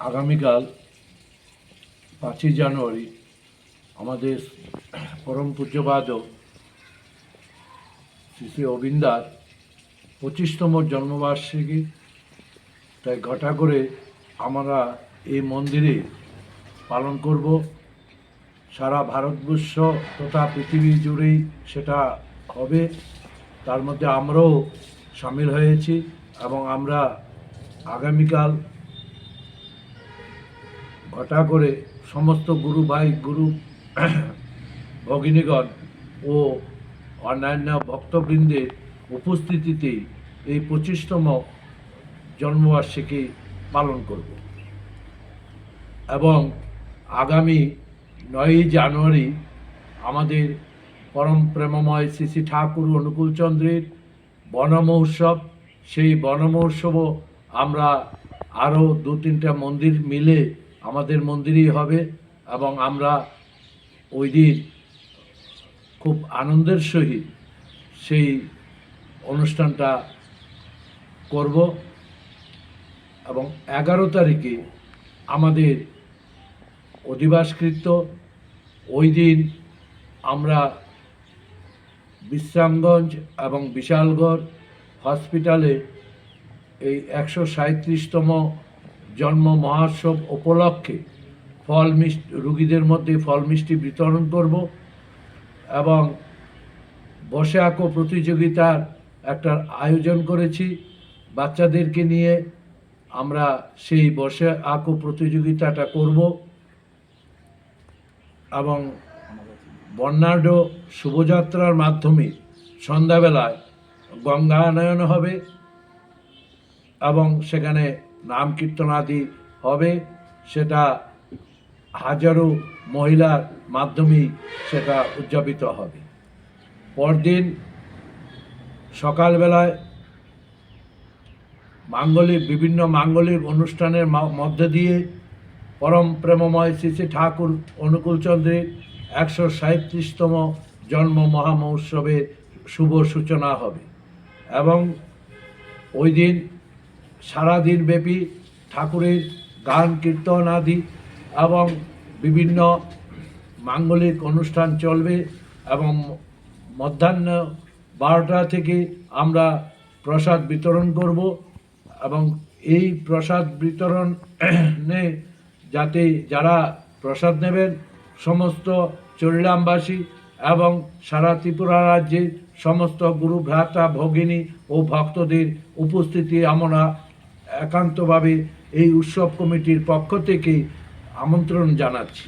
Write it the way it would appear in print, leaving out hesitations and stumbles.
আগামীকাল 5ই জানুয়ারি আমাদের পরম পূজ্যপাদ শ্রী শ্রী অবিন্দার 25তম জন্মবার্ষিকী। তাই ঘটা করে আমরা এই মন্দিরে পালন করব। সারা ভারতবর্ষ তথা পৃথিবী জুড়েই সেটা হবে। তার মধ্যে আমরাও সামিল হয়েছি এবং আমরা আগামীকাল ঘটা করে সমস্ত গুরু ভাই গুরু ভগিনীগণ ও অন্যান্য ভক্তবৃন্দের উপস্থিতিতেই এই 25তম জন্মবার্ষিকী পালন করব এবং আগামী 9ই জানুয়ারি আমাদের পরম প্রেমময় শ্রী শ্রী ঠাকুর অনুকূলচন্দ্রের বন মহোৎসব। সেই বন মহোৎসবও আমরা আরও 2-3টা মন্দির মিলে আমাদের মন্দিরেই হবে এবং আমরা ওই দিন খুব আনন্দের সহিত সেই অনুষ্ঠানটা করব এবং 11 তারিখে আমাদের অধিবাসকৃত। ওই দিন আমরা বিশ্রামগঞ্জ এবং বিশালগড় হসপিটালে এই 137তম জন্ম মহোৎসব উপলক্ষে ফল মিষ্টি রুগীদের মধ্যে ফল মিষ্টি বিতরণ করব এবং বসে আঁকো প্রতিযোগিতার একটা আয়োজন করেছি বাচ্চাদেরকে নিয়ে। আমরা সেই বসে আঁকো প্রতিযোগিতাটা করব এবং বর্ণাঢ্য শুভযাত্রার মাধ্যমে সন্ধ্যাবেলায় গঙ্গানয়ন হবে এবং সেখানে নাম কীর্তনাদি হবে। সেটা হাজারো মহিলার মাধ্যমেই সেটা উদযাপিত হবে। পরদিন সকালবেলায় বিভিন্ন মাঙ্গলিক অনুষ্ঠানের মধ্যে দিয়ে পরম প্রেমময় শ্রী শ্রী ঠাকুর অনুকূলচন্দ্রের 137তম জন্ম মহামহোৎসবের শুভ সূচনা হবে এবং ওই দিন সারাদিন ব্যাপী ঠাকুরের গান কীর্তন আদি এবং বিভিন্ন মাঙ্গলিক অনুষ্ঠান চলবে এবং মধ্যাহ্ন 12টা থেকে আমরা প্রসাদ বিতরণ করব এবং এই প্রসাদ বিতরণে যাতে যারা প্রসাদ নেবেন সমস্ত চরিলামবাসী এবং সারা ত্রিপুরা রাজ্যের সমস্ত গুরু ভ্রাতা ভগিনী ও ভক্তদের উপস্থিতি আমরা একান্তভাবে এই উৎসব কমিটির পক্ষ থেকে আমন্ত্রণ জানাচ্ছি।